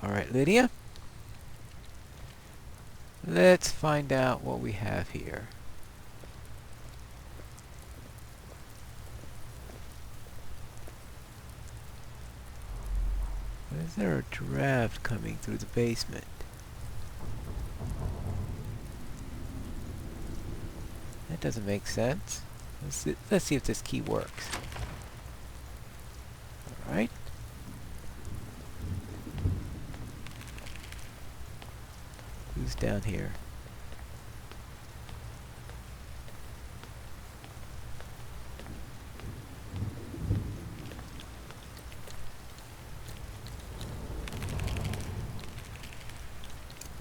Alright, Lydia. Let's find out what we have here. Why is there a draft coming through the basement? That doesn't make sense. Let's see if this key works. Alright. Who's down here?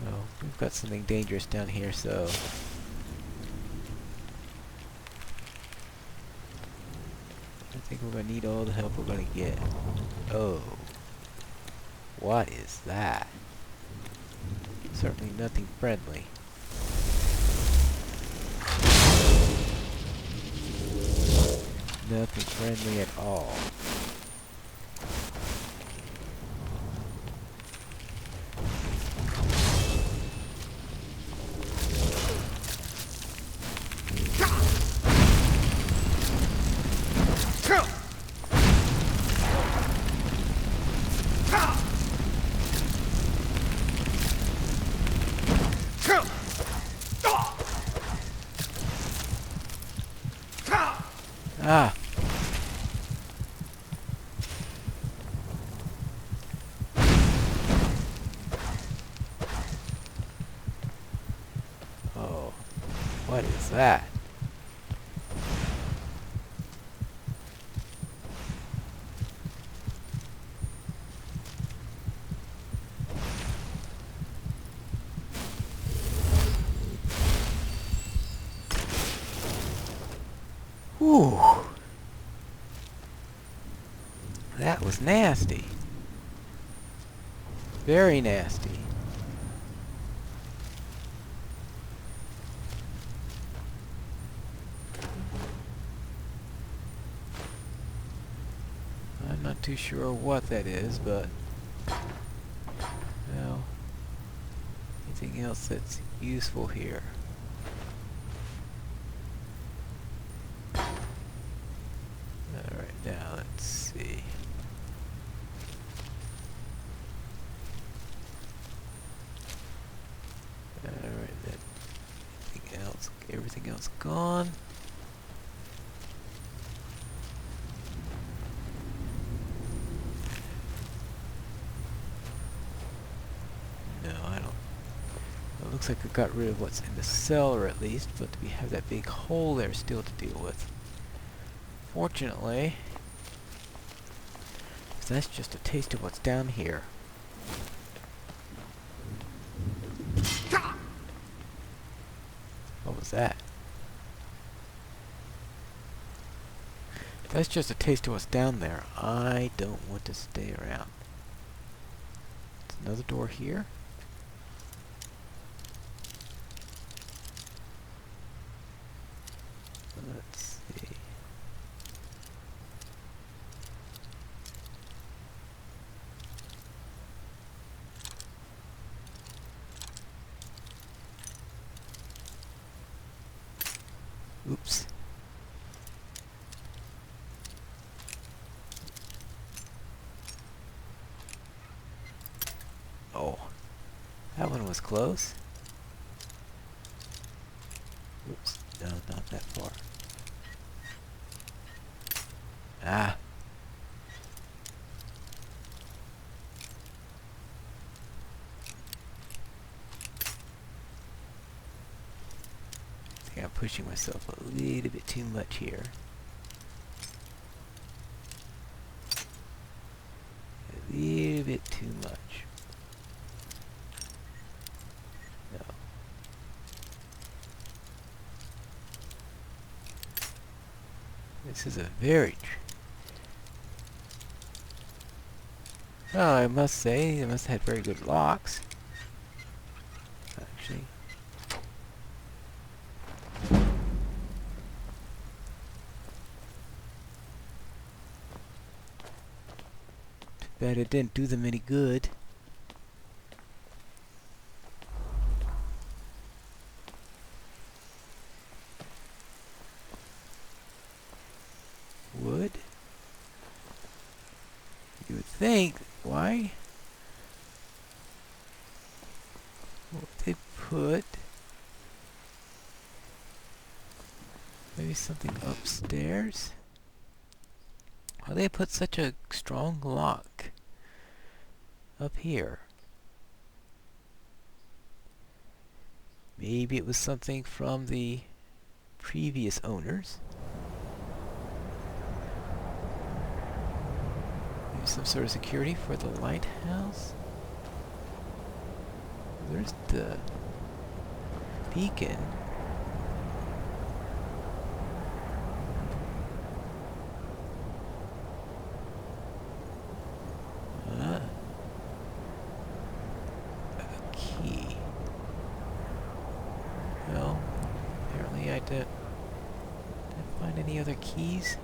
Oh, we've got something dangerous down here, so... I think we're gonna need all the help we're gonna get. Oh. What is that? Certainly nothing friendly. Nothing friendly at all. Ah! Oh, what is that? Whew! That was nasty. Very nasty. I'm not too sure what that is, but... well... anything else that's useful here? Alright, now let's see. Alright, then. Everything else gone. No, I don't. It looks like I got rid of what's in the cellar at least, but we have that big hole there still to deal with. Fortunately, that's just a taste of what's down here. What was that? That's just a taste of what's down there. I don't want to stay around. There's another door here. Let's see. Oops. Oh, that one was close. Oops, no, not that far. Ah. I think I'm pushing myself a little bit too much here. A little bit too much. No. This is a very... well, I must say, it must have had very good locks. Actually. Too bad it didn't do them any good. put maybe something upstairs. Why they put such a strong lock up here? Maybe it was something from the previous owners. Maybe some sort of security for the lighthouse. There's the beacon. A key. Well, apparently I didn't find any other keys.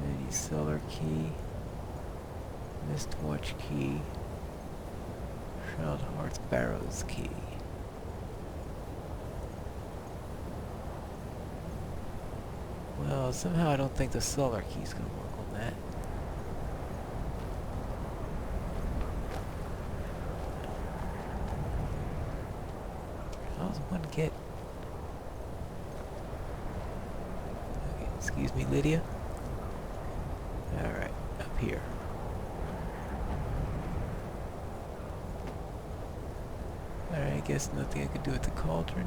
Maybe cellar key. Mistwatch key. Shroud Hearth Barrows key. Well, somehow I don't think the cellar key's gonna work on that. How's one get? Okay, excuse me, Lydia. Alright, up here. Alright, I guess nothing I could do with the cauldron.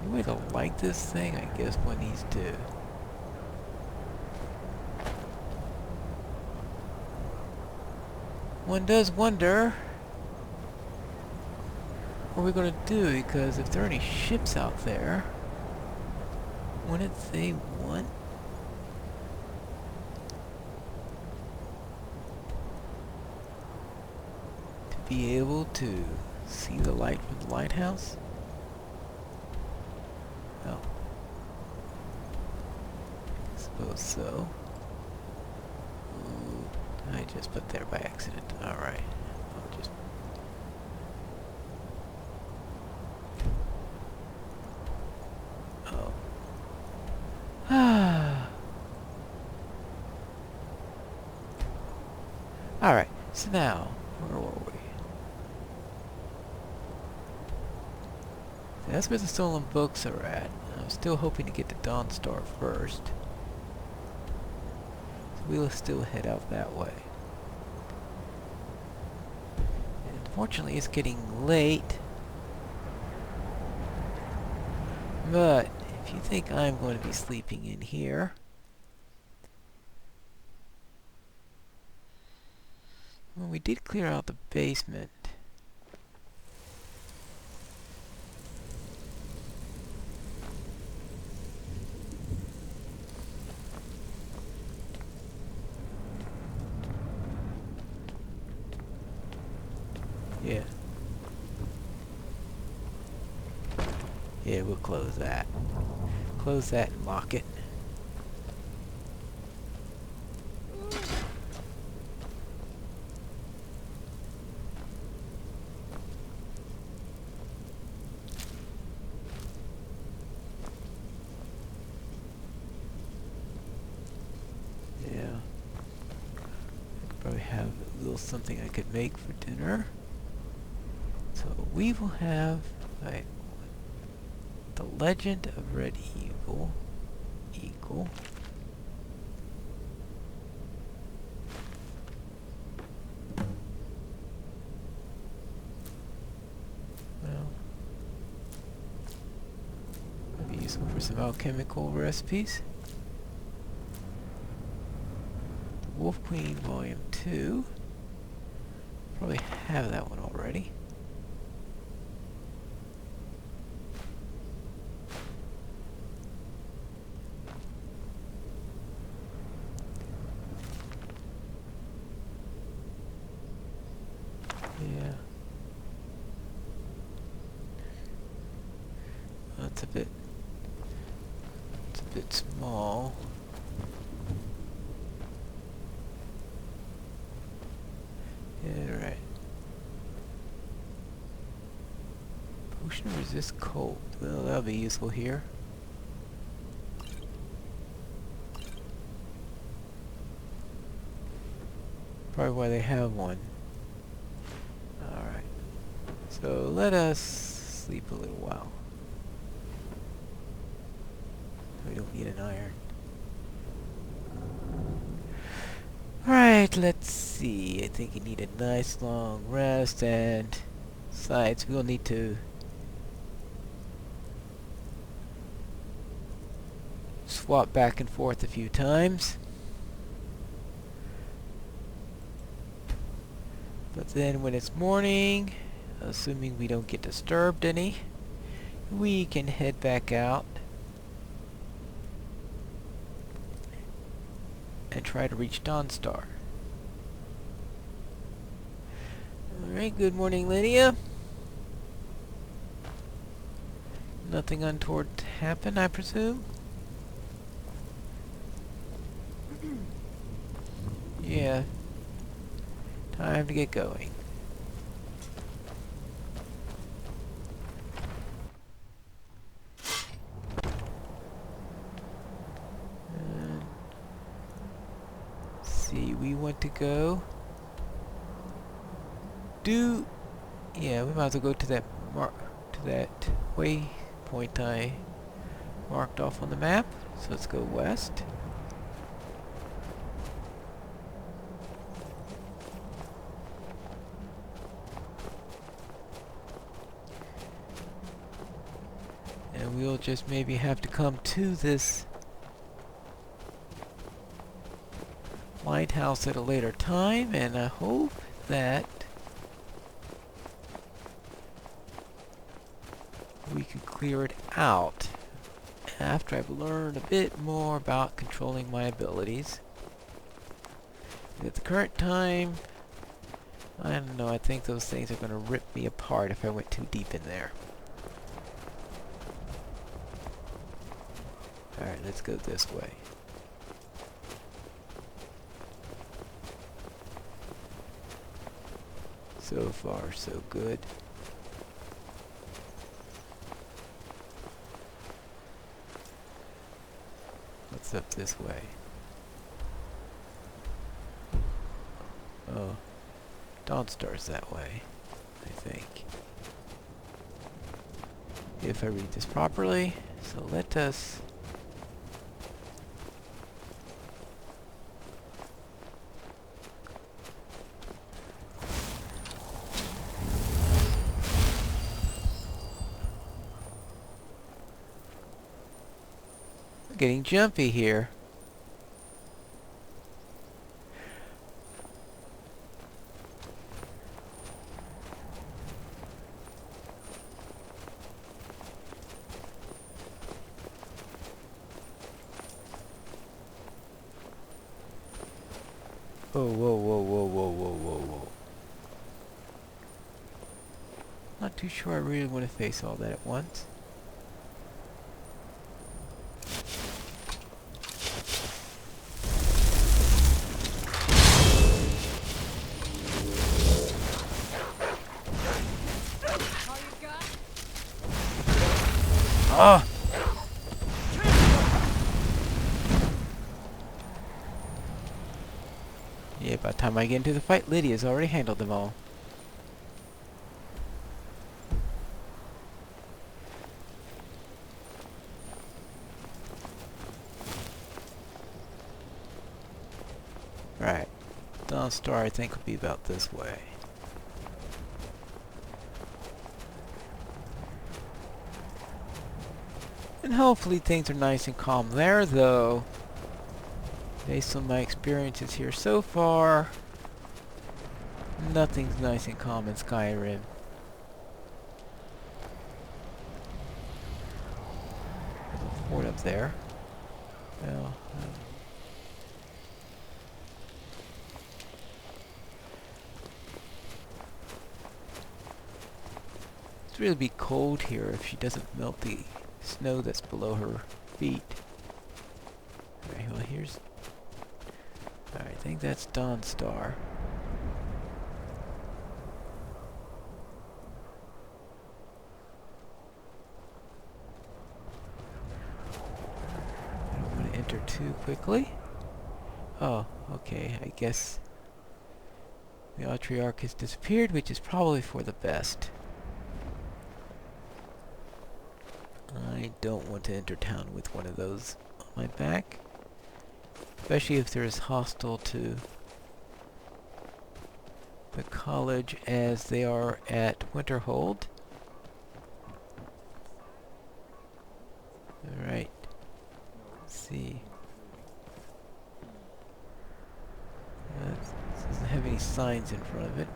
Any way to light this thing? I guess one needs to. One does wonder what we're gonna do, because if there are any ships out there, wouldn't they want to be able to see the light from the lighthouse? Oh. I suppose so. Ooh, I just put there by accident. Alright. I'll just... Oh. Alright, so now, where were we? That's where the stolen books are at. I'm still hoping to get to Dawnstar first. So we'll still head out that way. And unfortunately it's getting late. But if you think I'm going to be sleeping in here, well, we did clear out the basement. Yeah. Yeah, we'll close that. Close that and lock it. Yeah. I could probably have a little something I could make for dinner. So we will have the Legend of Red Eagle. Well, might be useful for some alchemical recipes. The Wolf Queen Volume 2. Probably have that one already. Yeah. That's a bit small. Yeah, right. Potion resist cold. Well, that'll be useful here. Probably why they have one. Alright. So let us sleep a little while. We don't need an iron. Alright, let's see. I think you need a nice long rest, and besides, we'll need to swap back and forth a few times. But then when it's morning, assuming we don't get disturbed any, we can head back out and try to reach Dawnstar. Alright, good morning, Lydia. Nothing untoward happened, I presume? Yeah. Time to get going. See, we want to go yeah, we might as well go to that waypoint I marked off on the map. So let's go west. And we'll just maybe have to come to this lighthouse at a later time, and I hope that we can clear it out after I've learned a bit more about controlling my abilities. At the current time, I don't know, I think those things are going to rip me apart if I went too deep in there. Alright, let's go this way. So far, so good. What's up this way? Oh, Dawnstar's that way, I think. If I read this properly. So let us getting jumpy here. Oh, whoa, whoa, whoa, whoa, whoa, whoa, whoa. Not too sure I really want to face all that at once. Oh! Yeah, by the time I get into the fight, Lydia's already handled them all. Right. Dawnstar, I think, will be about this way. And hopefully things are nice and calm there, though. Based on my experiences here so far, nothing's nice and calm in Skyrim. There's a fort up there. Well, it's really be cold here if she doesn't melt the snow that's below her feet. Alright, well here's... Alright, I think that's Dawnstar. I don't want to enter too quickly. Oh, okay, I guess The Autriarch has disappeared, which is probably for the best. I don't want to enter town with one of those on my back. Especially if they're as hostile to the college as they are at Winterhold. Alright. Let's see. This doesn't have any signs in front of it.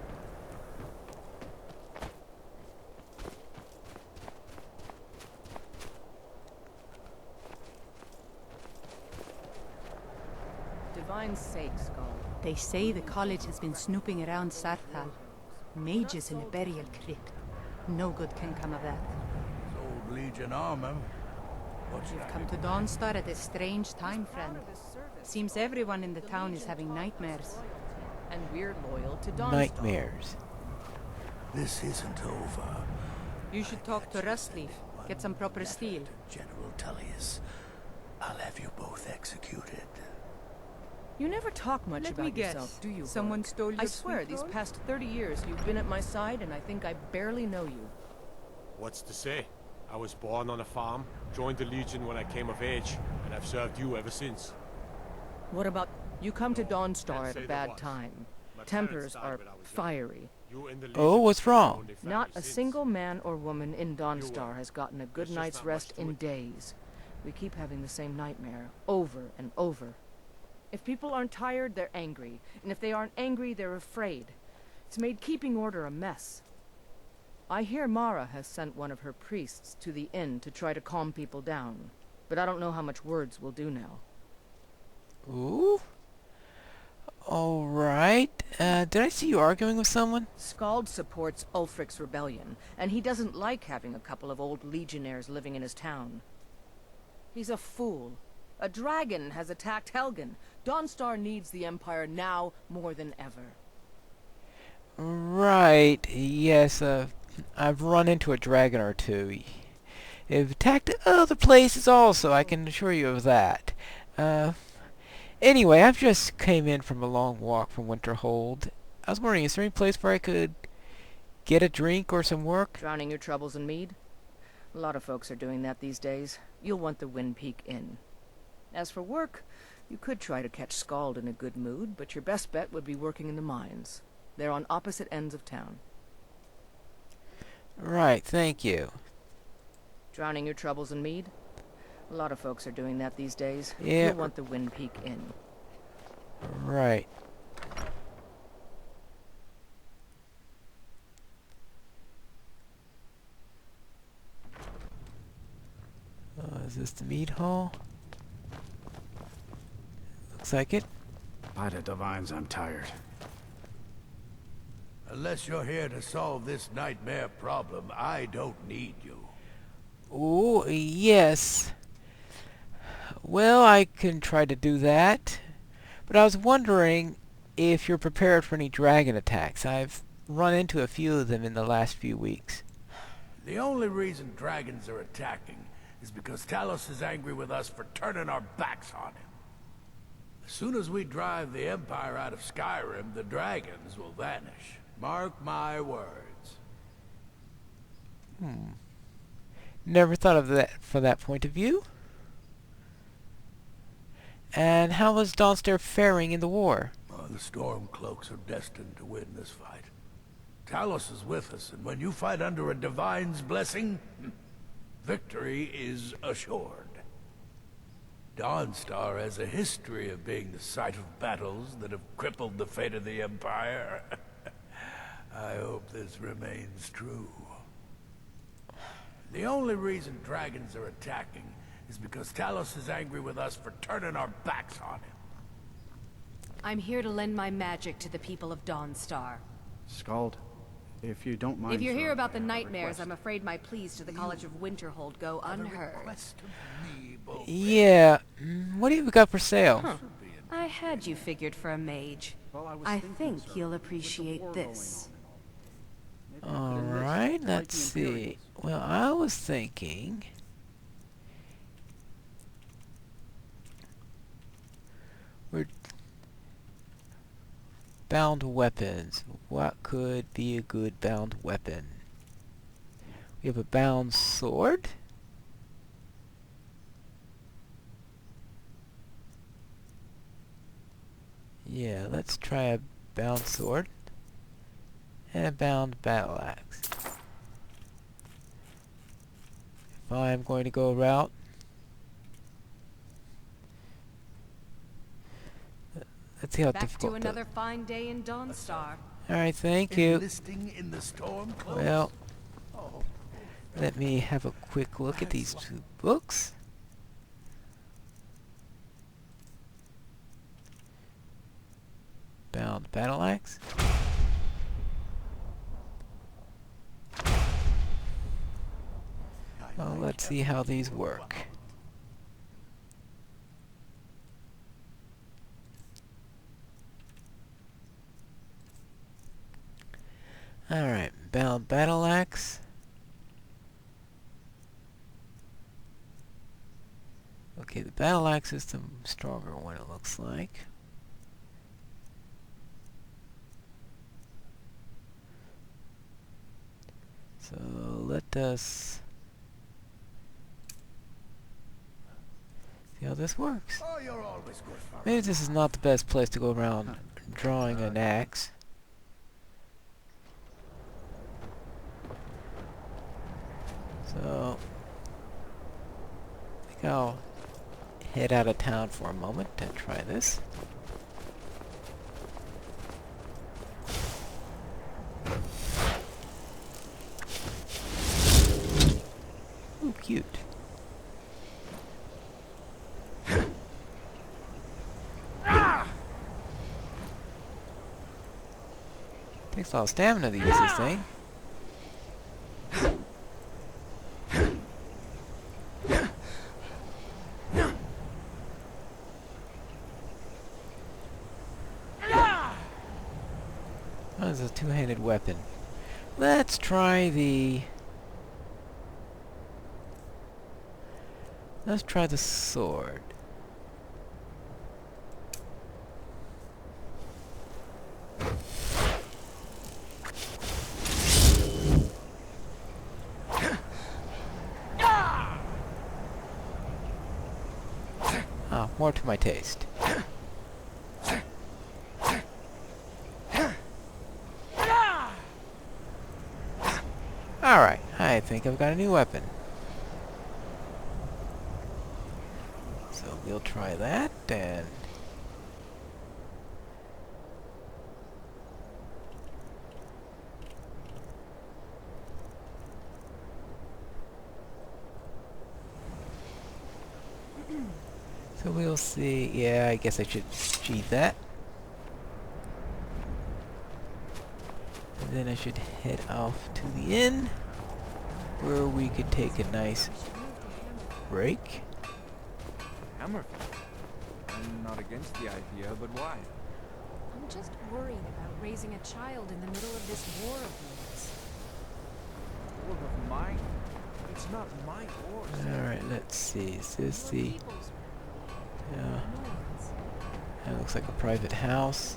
Divine's sake, Skull. They say the college has been snooping around Sarthal. Mages in a burial crypt. No good can come of that. It's old Legion armor. You've come to Dawnstar at a strange time, friend. Seems everyone in the town is having nightmares. And we're loyal to Dawnstar. Nightmares. This isn't over. You should talk to Rustleaf. Get some proper steel. General Tullius, I'll have you both executed. You never talk much about yourself, do you? Someone stole your I swear, these past 30 years, you've been at my side, and I think I barely know you. What's to say? I was born on a farm, joined the Legion when I came of age, and I've served you ever since. What about... You come to Dawnstar Can't at say a there bad was. time. My parents Templars died are when I was young. fiery. You and the Oh, Legion what's have been wrong? the only family Not a since. single man or woman in You Dawnstar are. has gotten a good There's just night's not much rest to in it. days. We keep having the same nightmare, over and over. If people aren't tired, they're angry. And if they aren't angry, they're afraid. It's made keeping order a mess. I hear Mara has sent one of her priests to the inn to try to calm people down. But I don't know how much words will do now. Ooh. Alright. Did I see you arguing with someone? Skald supports Ulfric's rebellion, and he doesn't like having a couple of old legionnaires living in his town. He's a fool. A dragon has attacked Helgen. Dawnstar needs the Empire now more than ever. Right. Yes, I've run into a dragon or two. They've attacked other places also, I can assure you of that. Anyway, I've just came in from a long walk from Winterhold. I was wondering, is there any place where I could get a drink or some work? Drowning your troubles in mead? A lot of folks are doing that these days. You'll want the Wind Peak Inn. As for work, you could try to catch Skald in a good mood, but your best bet would be working in the mines. They're on opposite ends of town. Right, thank you. Drowning your troubles in mead? A lot of folks are doing that these days. Yeah. You'll want the Wind Peak Inn. Right. Is this the mead hall? Looks like it. By the divines, I'm tired. Unless you're here to solve this nightmare problem, I don't need you. Oh, yes. Well, I can try to do that. But I was wondering if you're prepared for any dragon attacks. I've run into a few of them in the last few weeks. The only reason dragons are attacking is because Talos is angry with us for turning our backs on him. As soon as we drive the Empire out of Skyrim, the dragons will vanish. Mark my words. Never thought of that from that point of view. And how was Dawnstar faring in the war? The Stormcloaks are destined to win this fight. Talos is with us, and when you fight under a divine's blessing, victory is assured. Dawnstar has a history of being the site of battles that have crippled the fate of the Empire. I hope this remains true. The only reason dragons are attacking is because Talos is angry with us for turning our backs on him. I'm here to lend my magic to the people of Dawnstar. Skald, if you don't mind, If you're sir, here about the I have a nightmares, request. I'm afraid my pleas to the College of Winterhold go unheard. Request of me, both. Yeah. What do you got for sale? I had you figured for a mage. Well, was I thinking, think sir, you'll with the appreciate war going this. on, maybe you could enlist Alright, like let's the see. Imperials. Well, I was thinking... Bound weapons. What could be a good bound weapon? We have a bound sword. Yeah, let's try a bound sword. And a bound battle axe. If I'm going to go route, let's see how Back difficult. to another fine day in Dawnstar. Alright, thank you. Enlisting in the storm clothes? Well, Oh, let me have a quick look at these two books. Bound battle axe. Well, let's see how these work. Alright, bound battle axe. Okay, the battle axe is the stronger one, it looks like. So let us see how this works. oh, you're always good for Maybe this is not the best place to go around drawing an axe. So I think I'll head out of town for a moment and try this. Ooh, cute. Takes a lot of stamina to use this thing. Oh, it's a two-handed weapon. Let's try the... Let's try the sword. Ah, more to my taste. Alright, I think I've got a new weapon. So we'll try that, and... So we'll see. Yeah, I guess I should cheat that. And then I should head off to the inn, where we could take a nice break. Hammerfell? I'm not against the idea, but why? I'm just worried about raising a child in the middle of this war of yours. War of mine? It's not my war. Alright, let's see. Is this the... Yeah. That looks like a private house.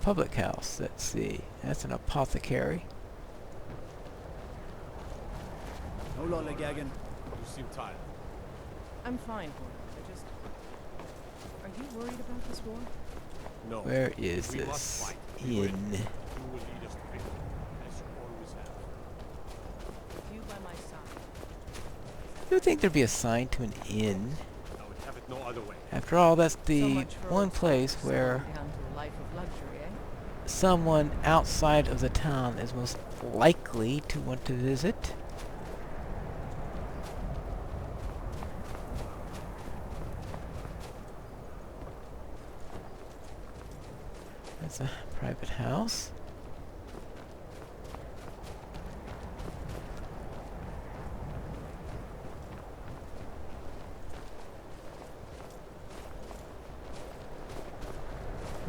Public house, let's see. That's an apothecary. No lollygagging. You seem tired. I'm fine, Horton. I just... Are you worried about this war? No. Where is We this must fight. We will. inn? You will lead us to victory, as you always have. With you by my side. You would think there'd be a sign to an inn. I would have it no other way. After all, that's So the much for one old place folks where settling down to a life of luxury, eh? someone outside of the town is most likely to want to visit. That's a private house.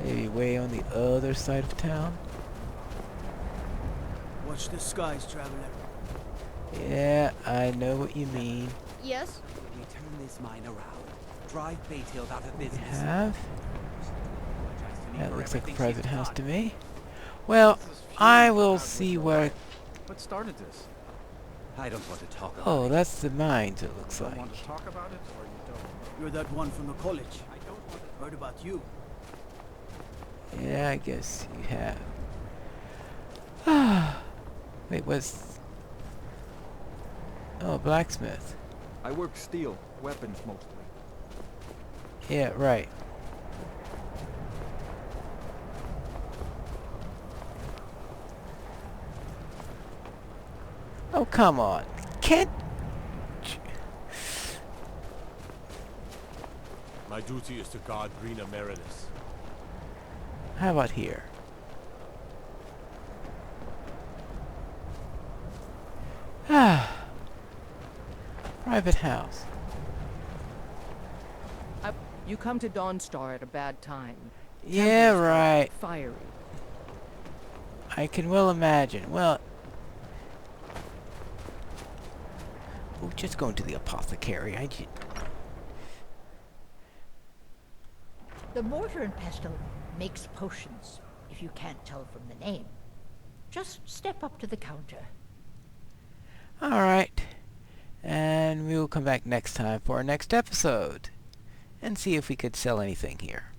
Maybe way on the other side of town. Watch the skies, traveler. Yeah, I know what you mean. Yes? We turn this mine around. Drive Baytail out of We business. have. That looks like a private house to me. Well, I will see where... What started this? I don't want to talk about Oh, that's the mines, it looks You don't like. want to talk about it, or you don't? You're that one from the college. Heard about you. Yeah, I guess you have. Ah. Wait, what's... Oh, blacksmith. I work steel, weapons mostly. Yeah, right. Oh, come on. Can't... My duty is to guard Brina Marinus. How about here? Ah. Private house. You come to Dawnstar at a bad time. Yeah, Temperatures are right. Fiery. I can well imagine. Well... Oh, just going to the apothecary. The mortar and pestle makes potions, if you can't tell from the name. Just step up to the counter. Alright. And we will come back next time for our next episode. And see if we could sell anything here.